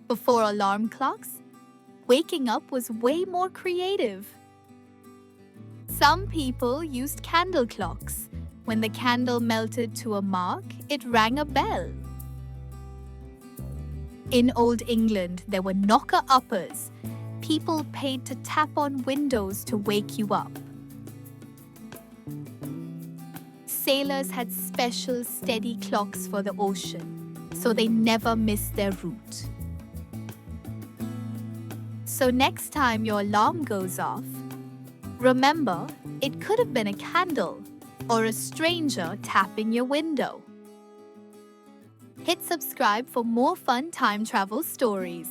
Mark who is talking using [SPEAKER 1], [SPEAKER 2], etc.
[SPEAKER 1] Before alarm clocks, waking up was way more creative. Some people used candle clocks. When the candle melted to a mark, it rang a bell. In Old England, there were knocker-uppers. People paid to tap on windows to wake you up. Sailors had special steady clocks for the ocean, so they never missed their route. So next time your alarm goes off, remember, it could have been a candle or a stranger tapping your window. Hit subscribe for more fun time travel stories.